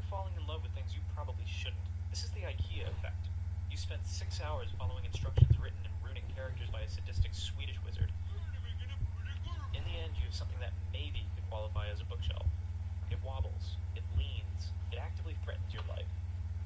falling in love with things you probably shouldn't. This is the IKEA effect. You spend 6 hours following instructions written in runic characters by a sadistic Swedish wizard. In the end, you have something that maybe could qualify as a bookshelf. It wobbles, it leans, it actively threatens your life,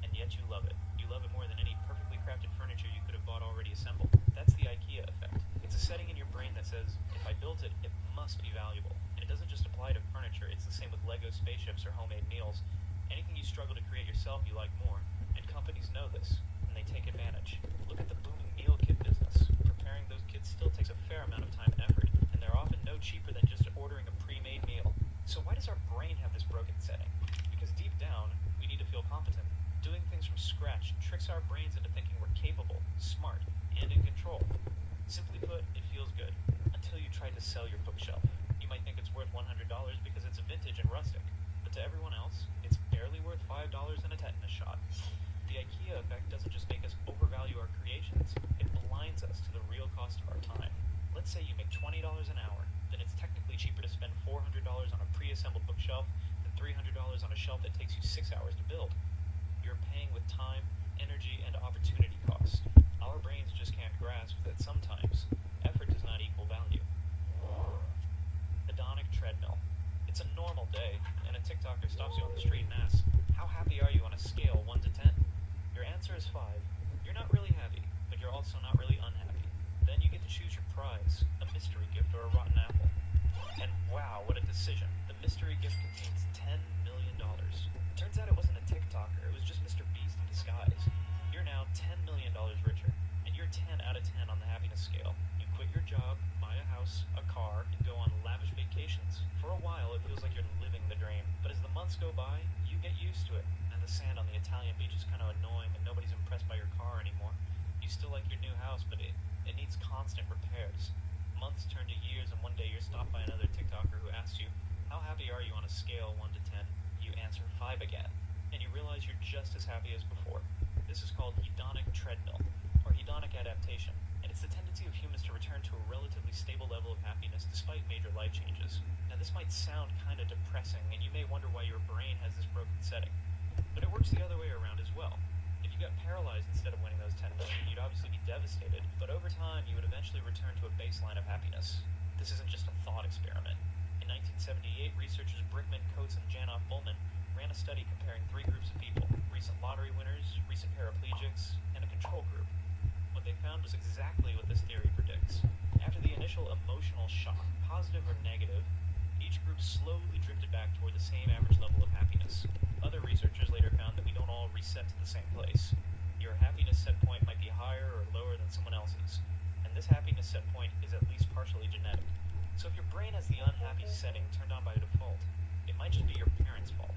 and yet you love it. You love it more than any perfectly crafted furniture you could have bought already assembled. That's the IKEA effect. It's a setting in your brain that says, if I built it, it must be valuable. And it doesn't just apply to furniture, it's the same with Lego spaceships or homemade meals. Anything you struggle to create yourself, you like more. And companies know this, and they take advantage. Look at the booming meal kit business. Preparing those kits still takes a fair amount of time and effort, and they're often no cheaper than just ordering a pre-made meal. So why does our brain have this broken setting? Because deep down, we need to feel competent. Doing things from scratch tricks our brains into thinking we're capable, smart, and in control. Simply put, it feels good, until you try to sell your bookshelf. You might think it's worth $100 because it's vintage and rustic, but to everyone else, it's barely worth $5 and a tetanus shot. The IKEA effect doesn't just make us overvalue our creations, it blinds us to the real cost of our time. Let's say you make $20 an hour, then it's technically cheaper to spend $400 on a pre-assembled bookshelf than $300 on a shelf that takes you 6 hours to build. You're paying with time, energy, and opportunity cost. Our brains just can't grasp that sometimes effort does not equal value. Hedonic treadmill. It's a normal day, and a TikToker stops you on the street and asks, how happy are you on a scale 1 to 10? Your answer is 5. You're not really happy, but you're also not really unhappy. Then you get to choose your prize, a mystery gift or a rotten apple. And wow, what a decision. The mystery gift contains $10 million. Turns out it wasn't a TikToker, it was just Mr. Beast in disguise. You're now $10 million richer, and you're 10 out of 10 on the happiness scale. You quit your job, buy a house, a car, and go on lavish vacations. For a while, it feels like you're living the dream, but as the months go by, you get used to it, and the sand on the Italian beach is kind of annoying, and nobody's impressed by your car anymore. You still like your new house, but it needs constant repairs. Months turn to years, and one day you're stopped by another TikToker who asks you, how happy are you on a scale 1 to 10? You answer 5 again, and you realize you're just as happy as before. This is called hedonic treadmill, or hedonic adaptation, and it's the tendency of humans to return to a relatively stable level of happiness despite major life changes. Now this might sound kind of depressing, and you may wonder why your brain has this broken setting, but it works the other way around as well. If you got paralyzed instead of winning those 10 million, you'd obviously be devastated, but over time you would eventually return to a baseline of happiness. This isn't just a thought experiment. In 1978, researchers Brickman, Coates, and Janoff Bullman ran a study comparing 3 groups of people, recent lottery winners, recent paraplegics, and a control group. What they found was exactly what this theory predicts. After the initial emotional shock, positive or negative, each group slowly drifted back toward the same average level of happiness. Other researchers later found that we don't all reset to the same place. Your happiness set point might be higher or lower than someone else's, and this happiness set point is at least partially genetic. So if your brain has the unhappy setting turned on by default, it might just be your parents' fault.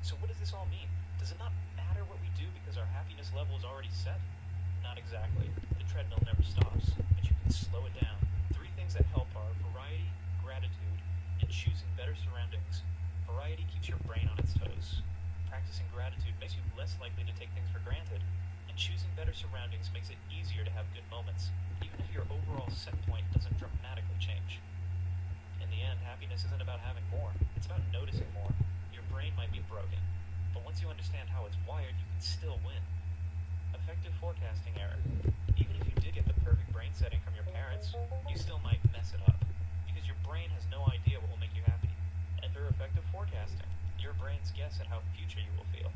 So what does this all mean? Does it not matter what we do because our happiness level is already set? Not exactly. The treadmill never stops, but you can slow it down. 3 things that help are variety, gratitude, and choosing better surroundings. Variety keeps your brain on its toes. Practicing gratitude makes you less likely to take things for granted, and choosing better surroundings makes it easier to have good moments, even if your overall set point doesn't dramatically change. In the end, happiness isn't about having more, it's about noticing more. Your brain might be broken, but once you understand how it's wired, you can still win. Effective forecasting error. Even if you did get the perfect brain setting from your parents, you still might mess it up, because your brain has no idea what will make you happy. Enter effective forecasting, your brain's guess at how future you will feel.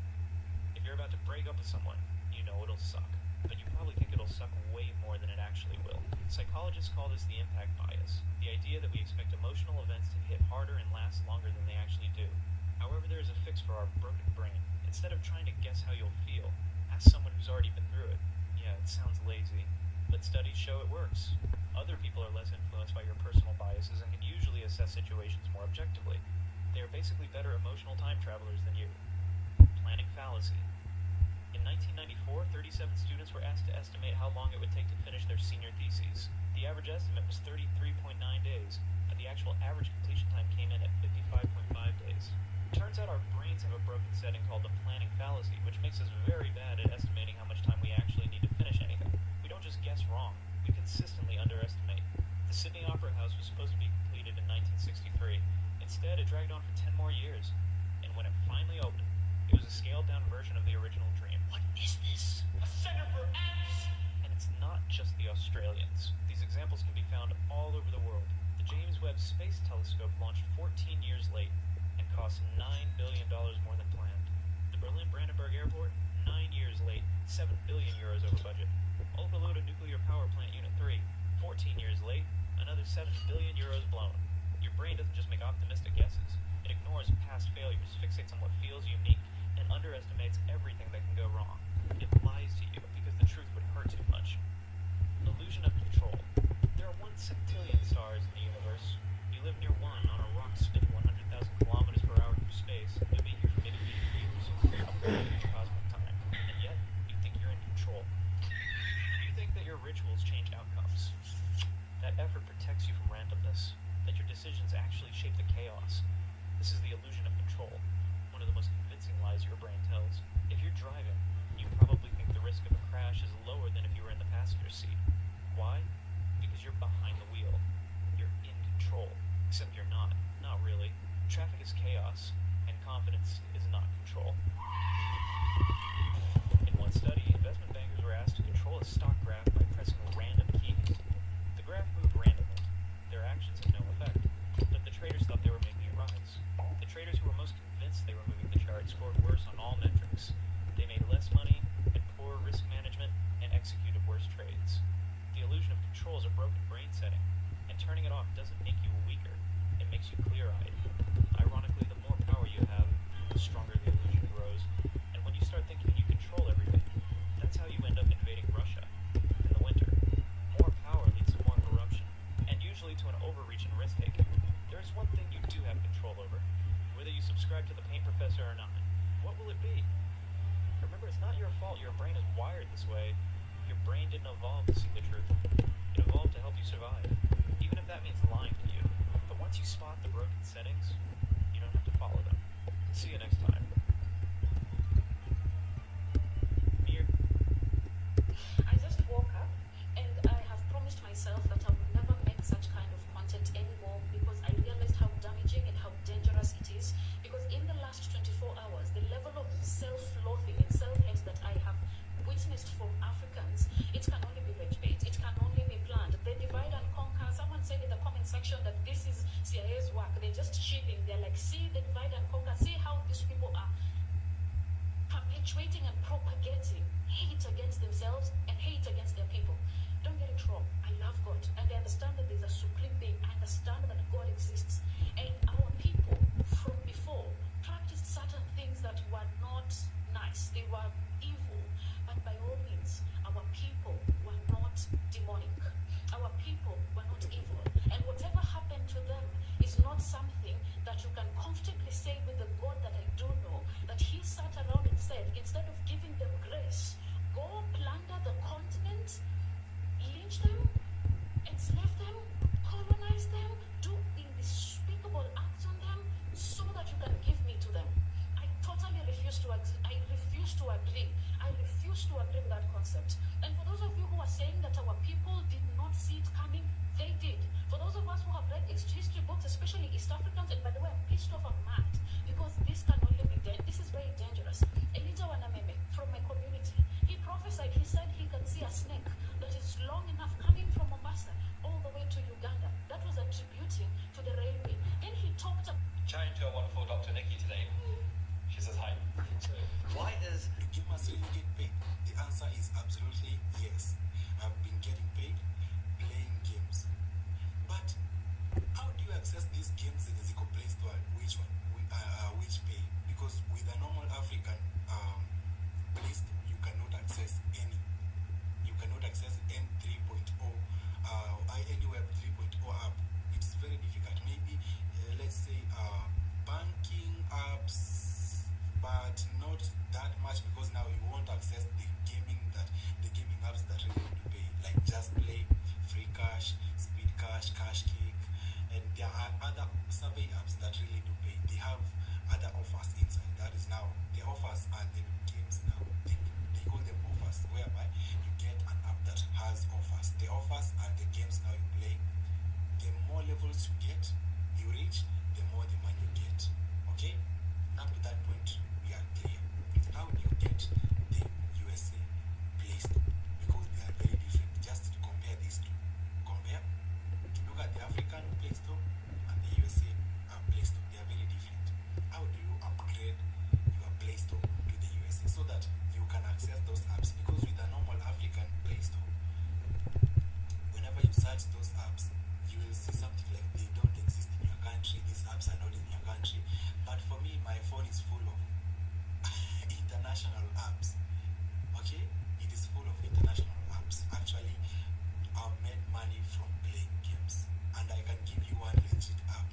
If you're about to break up with someone, you know it'll suck, but you probably think it'll suck way more than it actually will. Psychologists call this the impact bias, the idea that we expect emotional events to hit harder and last longer than they actually do. However, there is a fix for our broken brain. Instead of trying to guess how you'll feel, ask someone who's already been through it. Yeah, it sounds lazy, but studies show it works. Other people are less influenced by your personal biases and can usually assess situations more objectively. They are basically better emotional time travelers than you. Planning fallacy. In 1994, 37 students were asked to estimate how long it would take to finish their senior theses. The average estimate was 33.9 days, but the actual average completion time came in at 55.5 days. Turns out our brains have a broken setting called the planning fallacy, which makes us very bad at estimating how much time we actually need to finish anything. We don't just guess wrong, we consistently underestimate. The Sydney Opera House was supposed to be completed in 1963. Instead, it dragged on for 10 more years, and when it finally opened, it was a scaled-down version of the original dream. What is this? A center for ants? And it's not just the Australians. These examples can be found all over the world. The James Webb Space Telescope launched 14 years late and cost $9 billion more than planned. The Berlin-Brandenburg Airport, 9 years late, 7 billion euros over budget. Olkiluoto Nuclear Power Plant Unit 3, 14 years late, another 7 billion euros blown. Your brain doesn't just make optimistic guesses. It ignores past failures, fixates on what feels unique, and underestimates everything that can go wrong. It lies to you because the truth would hurt too much. Illusion of control. There are 1 centillion stars in the universe. You live near one on a rock spinning 100,000 kilometers per hour through space. You'll be here for maybe 8 years, a quarter of cosmic time, and yet you think you're in control. You think that your rituals change outcomes. That effort protects you from randomness, that your decisions actually shape the chaos. This is the illusion of control, one of the most convincing lies your brain tells. If you're driving, you probably think the risk of a crash is lower than if you were in the passenger seat. Why? Because you're behind the wheel. You're in control. Except you're not. Not really. Traffic is chaos, and confidence is not control. In one study, investment bankers were asked to control a stock graph by pressing random keys. The graph moved randomly. Their actions had no effect, but the traders thought they were making it rise. The traders who were most convinced they were moving the chart scored worse on all metrics. They made less money, had poor risk management, and executed worse trades. The illusion of control is a broken brain setting, and turning it off doesn't make you weaker. It makes you clear-eyed. Ironically, the more power you have, the stronger the illusion grows. And when you start thinking you control everything, that's how you end up invading Russia in the winter. More power leads to more corruption, and usually to an overreach and risk-taking. There is one thing you do have control over, whether you subscribe to the paint professor or not. What will it be? Remember, it's not your fault your brain is wired this way. Your brain didn't evolve to see the truth. It evolved to help you survive, even if that means lying to you. But once you spot the broken settings, you don't have to follow them. See you next time. Mir. I just woke up and I have promised myself that I will never make such kind of content anymore because I realized how damaging and how dangerous it is. Because in the last 24 hours, the level of self-loathing and self-hate that I have witnessed from Africans, it can only be rage bait. It can only be planned. They divide and conquer. Someone said in the comment section that this is CIA's work. They're just cheating. They're like, see the divide and conquer. See how these people are perpetuating and propagating hate against themselves and hate against their people. Don't get it wrong. I love God and I understand that there's a supreme being. I understand that God exists. And our people from before practiced certain things that were not nice. They were evil. But by all means, our people were not demonic. Our people were not evil. And whatever happened to them is not something that you can comfortably say with the God that I do know, that he sat around and said, instead of giving them grace, go plunder the continent, lynch them, enslave them, colonize them, do indescribable acts on them so that you can give me to them. I totally refuse to agree. I refuse to agree with that concept. And for those of you who are saying that our people did not see it coming, they did. For those of us who have read history books, especially East Africans, and by the way, I'm pissed off, I'm mad, because this can only be this is very dangerous. Elijah Wanameme from my community, he prophesied, he said he can see a snake that is long enough coming from Mombasa all the way to Uganda. That was attributing to the railway. Then he talked about Chatting to our wonderful Dr. Nikki today. She says hi. So, why is Do gamers really get paid? The answer is absolutely yes. I've been getting paid playing games. But how do you access these games in the physical Play Store? Which pay? access those apps because with a normal African Play Store, whenever you search those apps, you will see something like they don't exist in your country, these apps are not in your country. But for me, my phone is full of international apps. Okay? It is full of international apps. Actually, I've made money from playing games. And I can give you one legit app.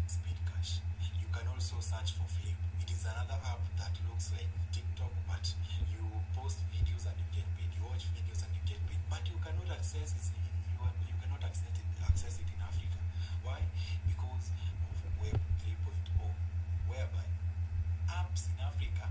Speed Cash. You can also search for Flip. It is another app that looks like TikTok, but you post videos and you get paid. You watch videos and you get paid. But you cannot access it. You cannot access it in Africa. Why? Because of Web 3.0, whereby apps in Africa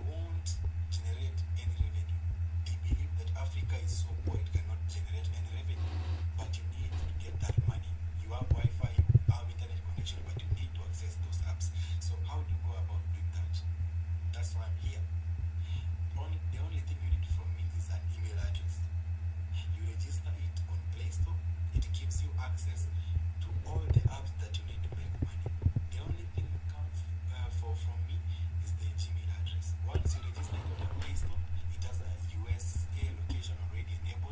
won't generate any revenue. They believe that Africa is so poor it cannot generate any revenue. But you need to get that money. You have Wi-Fi, you have internet connection, but you need to access those apps. So how do you go about doing that? That's why I'm here. The only thing you need from me is an email address. You register it on Play Store. It gives you access to all the apps that you need to make money. The only thing you come from me is the Gmail address. Once you register it on the Play Store, it has a USA location already enabled.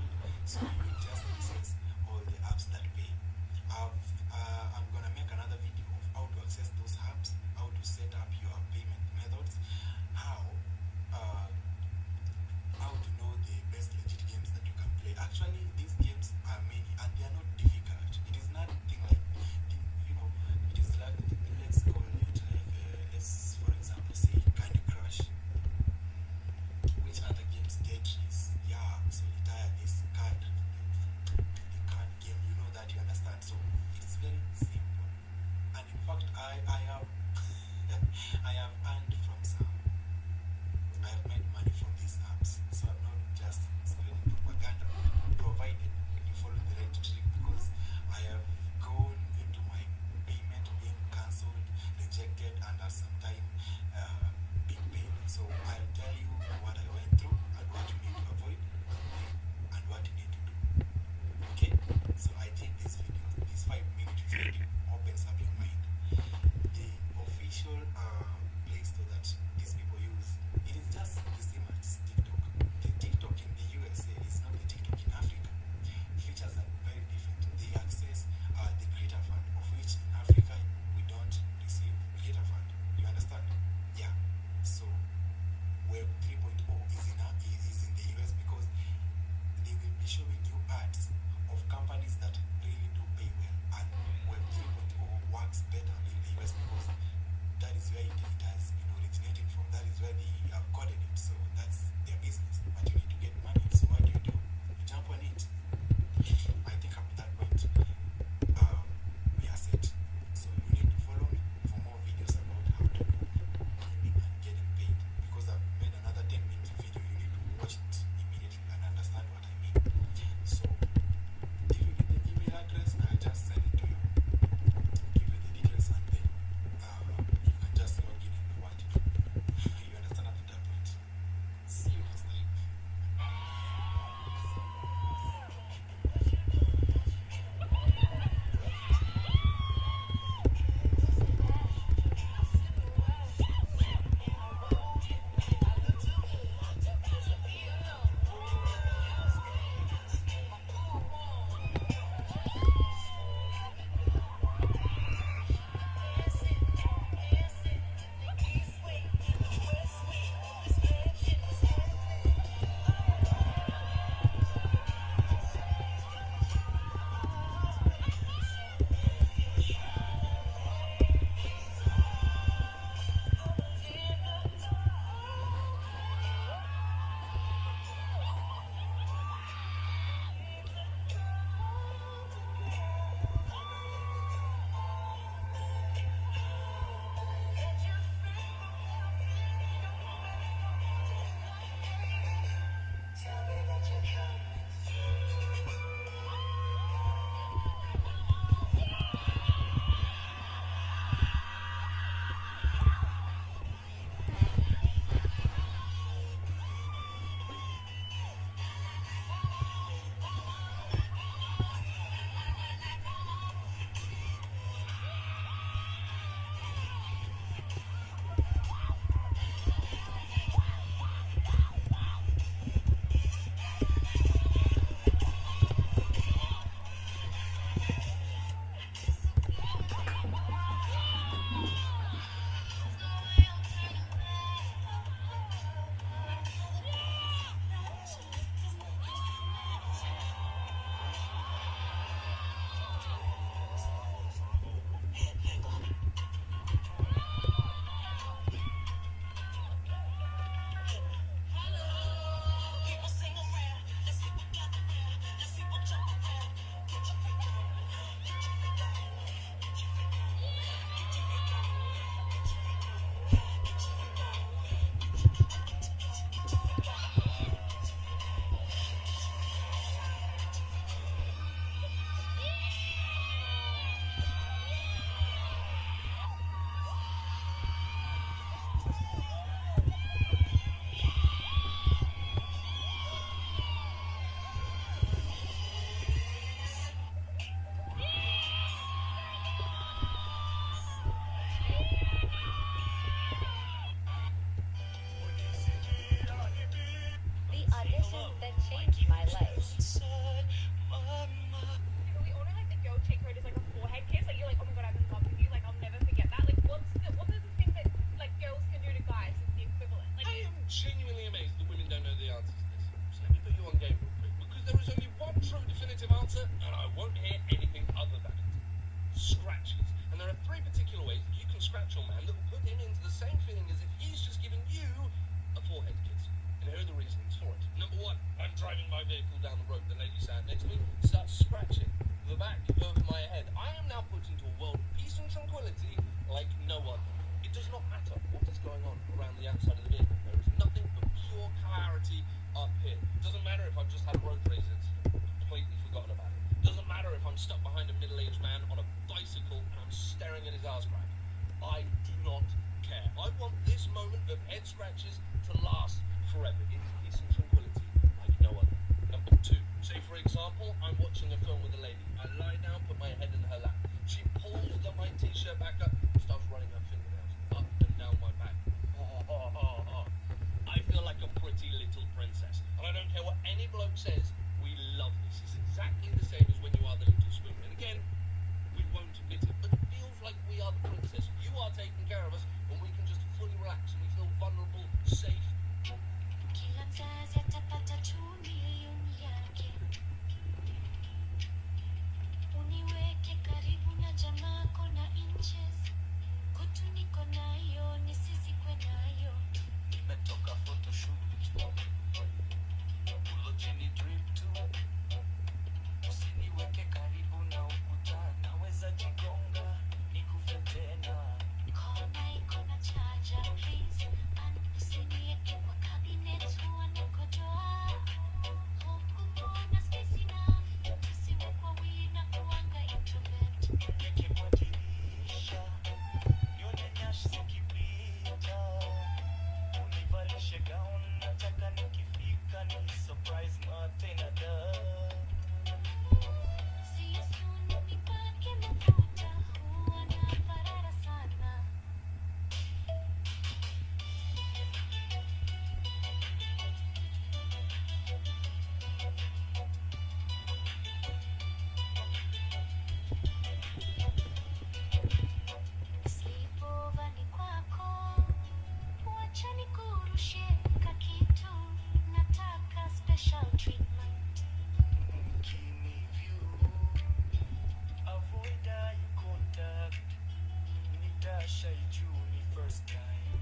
my life. We all know like the girl cheat code is like a forehead kiss. Like you're like, oh my god, I'm in love with you. Like I'll never forget that. Like what are the things that like girls can do to guys is the equivalent? Like I am genuinely amazed that women don't know the answers to this. So let me put you on game real quick, because there is only one true definitive answer, and I won't hear anything other than it. Scratches. And there are 3 particular ways that you can scratch your man that will put him into the same feeling as if he's just giving you a forehead kiss. And here are the reasons for it. Number 1, I'm driving my vehicle down the road. The lady sat next to me starts scratching the back of my head. I am now put into a world of peace and tranquility like no other. It does not matter what is going on around the outside of the vehicle. There is nothing but pure clarity up here. It doesn't matter if I've just had a road rage incident, completely forgotten about it. It doesn't matter if I'm stuck behind a middle-aged man on a bicycle and I'm staring at his arse crack. I do not care. I want this moment of head scratches to last forever. It is peace and tranquility like no other. Number 2, say for example, I'm watching a film with a lady. I lie down, put my head in her lap. She pulls my t-shirt back up, starts running her fingernails up and down my back. I feel like a pretty little princess. And I don't care what any bloke says, we love this. It's exactly the same as when you are the little spoon. And again, we won't admit it, but it feels like we are the princess. You are taking care of us, and we can just fully relax and we feel vulnerable, safe. Kila mzazi atapata 2 milioni yake. Uniweke karibu na jamako na inches. Kutu niko nayo, nisizikwe nayo. Nimetoka photoshoot, ulo chini drip tu. Usiniweke karibu na ukuta, naweza jigonga, nikufe tena. Kona iko na charger, please. And usiniweke kwa cabinet, huwa nakojoa. Hukuona space enough, tusiwe kwa wili na kuanga introvert. Niweke kwa dirisha, nione nyashi zikipita. Univalishe gown, nataka nikifika ni surprise mate na da. See you soon, nipake mafuta, huwa naparara sana. Sleepover ni kwako, wacha nikurushe kakitu, nataka special treatment. Kini view, avoid eye contact. Nitasha ijuni first time.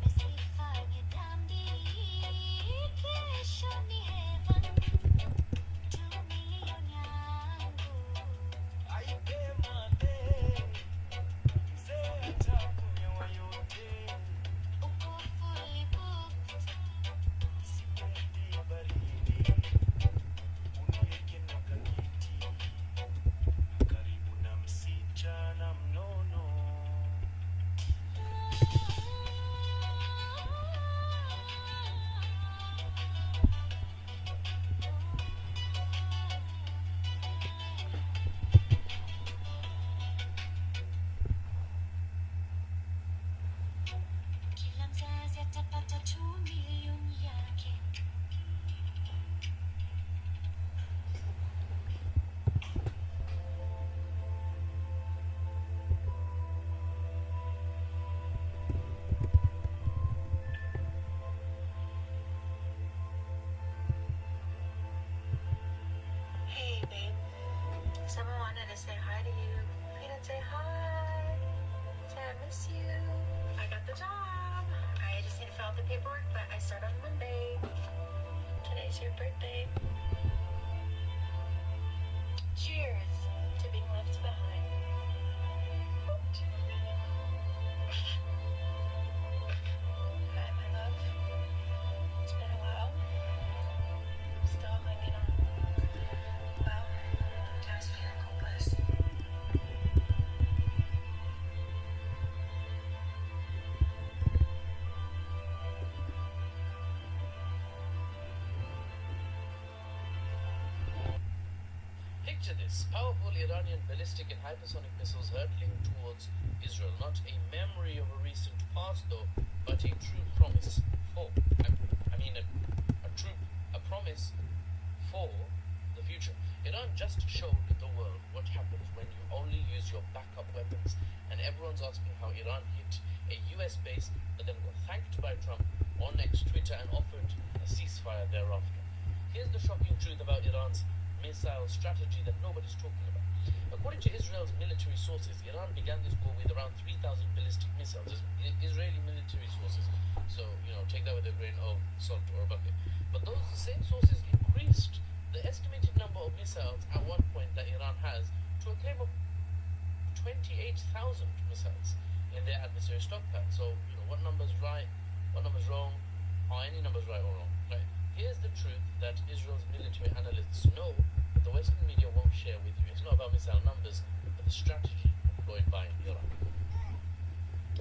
Nisifanye dhambi, kesho ni heaven. 2 milioni yangu. Aipe mate, mzee atakunywa yote. Uko fully booked. Sipendi baridi, uniweke na kakiti, na karibu na msichana mnono. Kila mzazi atapata 2 milioni yake. Hey, babe. Someone wanted to say hi to you. I didn't say hi. Say I miss you. I got the job. I just need to fill out the paperwork, but I start on Monday. Today's your birthday. Cheers to being left behind. Hi, my love. It's been a while. Still hanging on. Well, I was feeling hopeless. Picture this: powerful Iranian ballistic and hypersonic missiles hurtling towards Israel. Not a memory of a recent past, though, but a true promise. A promise this, but then got thanked by Trump on X, Twitter, and offered a ceasefire thereafter. Here's the shocking truth about Iran's missile strategy that nobody's talking about. According to Israel's military sources, Iran began this war with around 3,000 ballistic missiles. Israeli military sources. So, take that with a grain of salt or a bucket. But those same sources increased the estimated number of missiles at one point that Iran has to a claim of 28,000 missiles in their adversary stockpile. So, what number's right, what number's wrong, are any numbers right or wrong, right? Here's the truth that Israel's military analysts know, but the Western media won't share with you. It's not about missile numbers, but the strategy going by in Iran.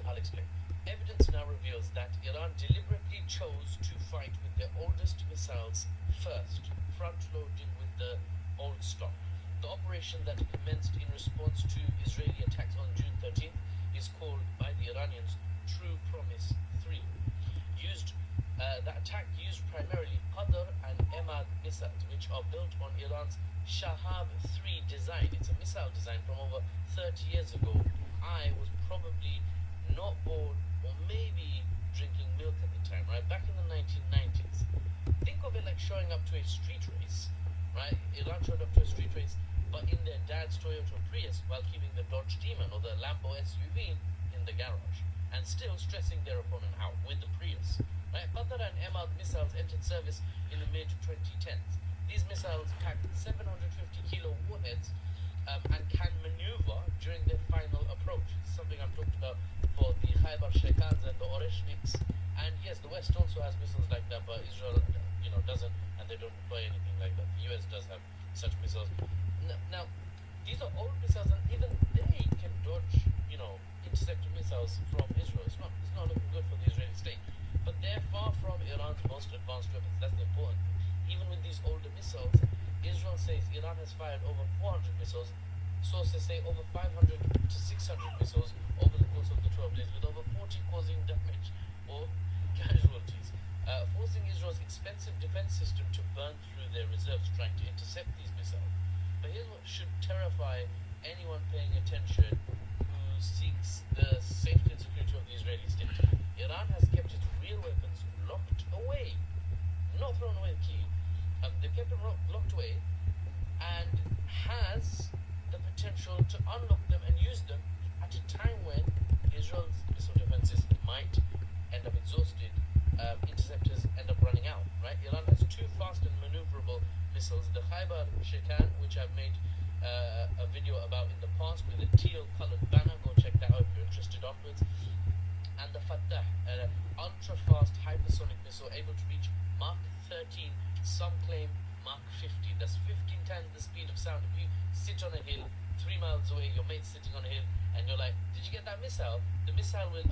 I'll explain. Evidence now reveals that Iran deliberately chose to fight with their oldest missiles first, front-loading with the old stock. The operation that commenced in response to Israeli attacks on June 13th is called by the Iranians True Promise 3. That attack used primarily Qadr and Emad missiles, which are built on Iran's Shahab 3 design. It's a missile design from over 30 years ago. I was probably not born, or maybe drinking milk at the time, right? Back in the 1990s. Think of it like showing up to a street race, right? Iran showed up to a street race, but in their dad's Toyota Prius while keeping the Dodge Demon or the Lambo SUV in the garage, and still stressing their opponent out with the Prius. Right? Qadr and Emad missiles entered service in the mid-2010s. These missiles pack 750 kilo warheads and can maneuver during their final approach. It's something I've talked about for the Khyber Shekans and the Oreshniks. And yes, the West also has missiles like that, but Israel, doesn't, and they don't deploy anything like that. The US does have such missiles. Now, these are old missiles, and even they can dodge, intercepted missiles from Israel. It's not looking good for the Israeli state. But they're far from Iran's most advanced weapons. That's the important thing. Even with these older missiles, Israel says Iran has fired over 400 missiles. Sources say over 500 to 600 missiles over the course of the 12 days, with over 40 causing damage or casualties, forcing Israel's expensive defense system to burn through their reserves trying to intercept these missiles. But here's what should terrify anyone paying attention who seeks the safety and security of the Israeli state. Iran has kept its real weapons locked away, not thrown away the key. They've kept them locked away and has the potential to unlock them and use them at a time when Israel's missile defenses might end up exhausted, interceptors end up running out, right? Iran has two fast and maneuverable missiles, the Khyber Shekan, which I've made a video about in the past with a teal colored banner. Go check that out if you're interested afterwards. And the Fatah, an ultra-fast hypersonic missile able to reach Mach 13, some claim Mach 50. That's 15 times the speed of sound. If you sit on a hill 3 miles away, your mate's sitting on a hill, and you're like, did you get that missile? The missile will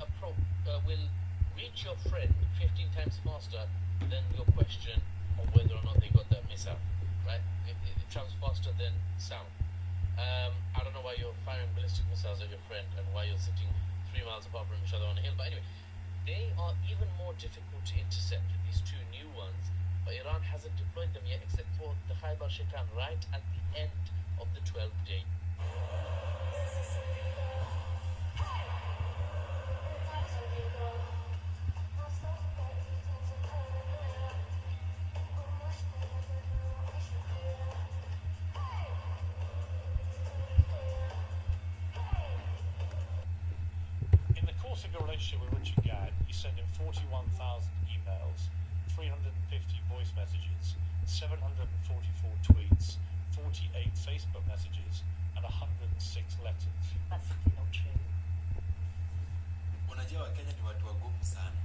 reach your friend 15 times faster than your question of whether or not they got that missile, right? It travels faster than sound. I don't know why you're firing ballistic missiles at your friend and why you're sitting 3 miles apart from each other on a hill, but anyway, they are even more difficult to intercept, these two new ones, but Iran hasn't deployed them yet except for the Khyber Shekan right at the end of the 12-day. Of your relationship with Richard Gadd, you send him 41,000 emails, 350 voice messages, 744 tweets, 48 Facebook messages, and 106 letters. That's not true. Unajua Wakenya ni watu wagumu sana.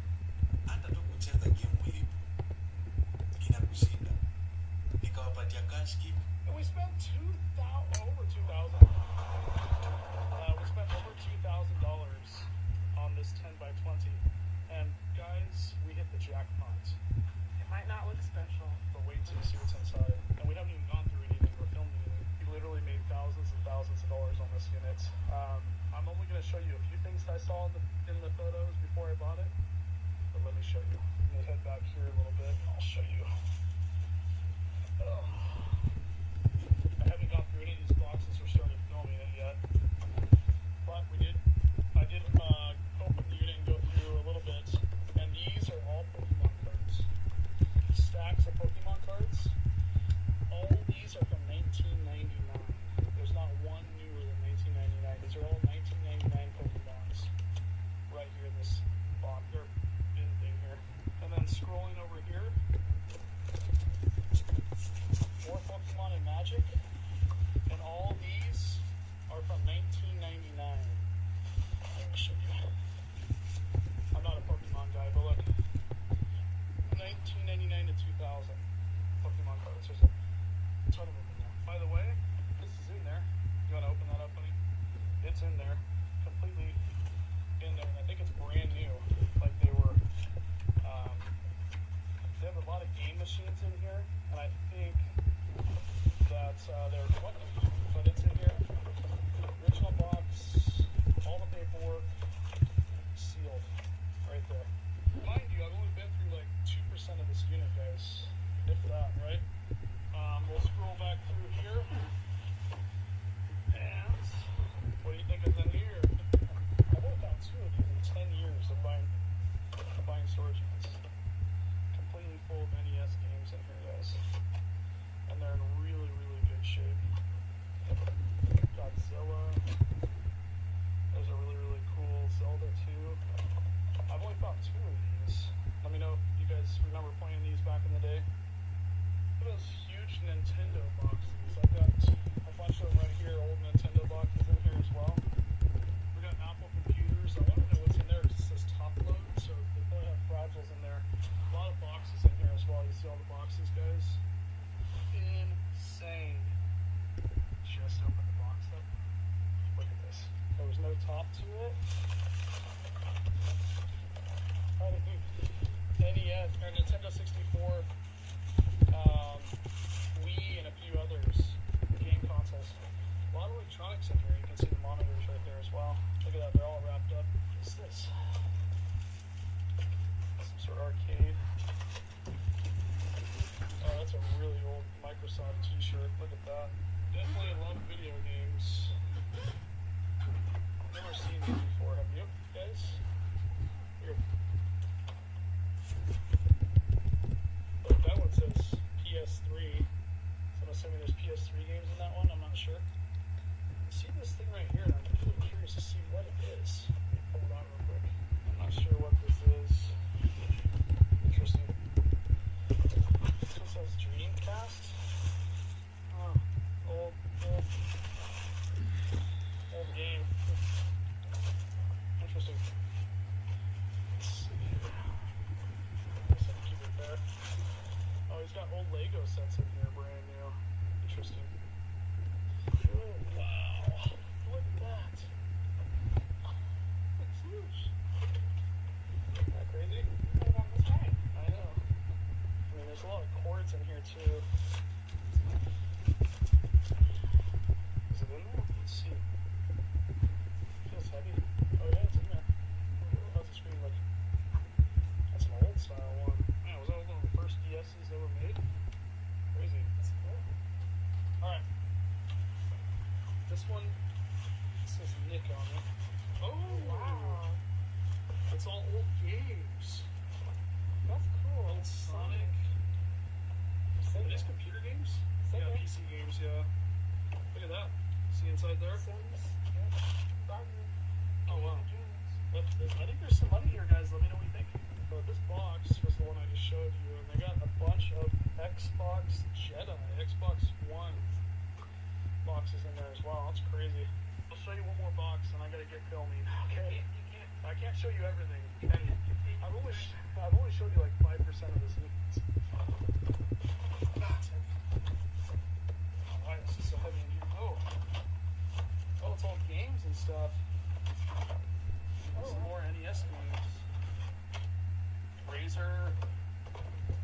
Hata tu kucheza game hii inakushinda. Nikawapatia cash keep. And we spent over $2,000 on this 10 by 20, and guys, we hit the jackpot. It might not look special, But wait till you see what's inside. And we haven't even gone through anything or filmed anything. We literally made thousands and thousands of dollars on this unit. I'm only going to show you a few things I saw in the photos before I bought it, but let me show you. I'm going to head back here a little bit, and I'll show you. I haven't gone through any of these boxes or started filming it yet, but I did open the unit and go through a little bit see all the boxes, guys? Insane. Just open the box up. Look at this. There was no top to it. NES or Nintendo 64, Wii, and a few others. Game consoles. A lot of electronics in here. You can see the monitors right there as well. Look at that. They're all wrapped up. What's this? Some sort of arcade. Oh, that's a really old Microsoft t-shirt. Look at that. Definitely love video games. Never seen these before, have you guys? Weird. Oh, that one says PS3. So I'm assuming there's PS3 games in that one. I'm not sure. You see this thing right here, and I'm really curious to see what it is. Let me pull it out real quick. I'm not sure what this is. Interesting. This one says Dreamcast. Oh, old game. Interesting. Let's see here. I guess I can keep it there. Oh, he's got old Lego sets in here, brand new. Interesting. Oh, wow. Look at that. It's huge. Isn't that crazy? I know. I mean, there's a lot of cords in here, too. Is it in there? Let's see. Feels heavy. Oh, yeah, it's in there. How's the screen look? That's an old style one. Man, was that one of the first DSs ever made? Crazy. That's cool. Alright. This one says Nick on it. Oh, wow. It's all old games. That's cool. Old Sonic. Are these computer games? Yeah, PC games, yeah. Look at that. See inside there? Oh, wow. I think there's some money here, guys. Let me know what you think. But this box was the one I just showed you, and they got a bunch of Xbox Jedi, Xbox One boxes in there as well. That's crazy. I'll show you one more box, and I gotta get filming. Okay? I can't show you everything. And I've only showed you like 5% of this. Why is this so heavy in here? Oh, it's all games and stuff. Some more NES games. Razor.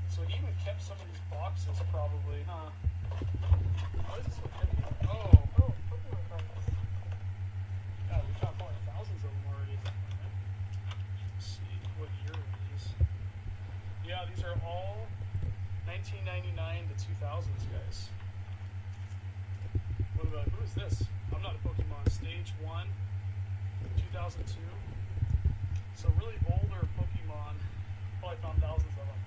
So he even kept some of these boxes, probably, huh? Why is this so heavy? Oh, Pokemon cards. Yeah, we found probably thousands of them already. Let's see what year are these. Yeah, these are all 1999 to 2000s, guys. What about, who is this? I'm not a Pokemon. Stage 1, 2002. So really older Pokemon. Probably found thousands of them.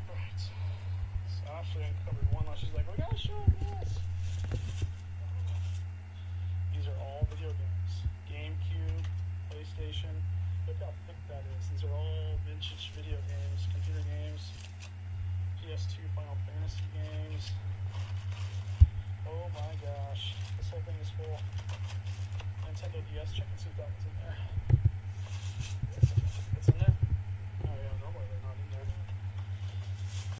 Right. So Ashley uncovered one last. She's like, we gotta show them this. These are all video games. GameCube, PlayStation. Look how thick that is. These are all vintage video games, computer games, PS2 Final Fantasy games. Oh my gosh. This whole thing is full. Nintendo DS. Check and see if that was in there.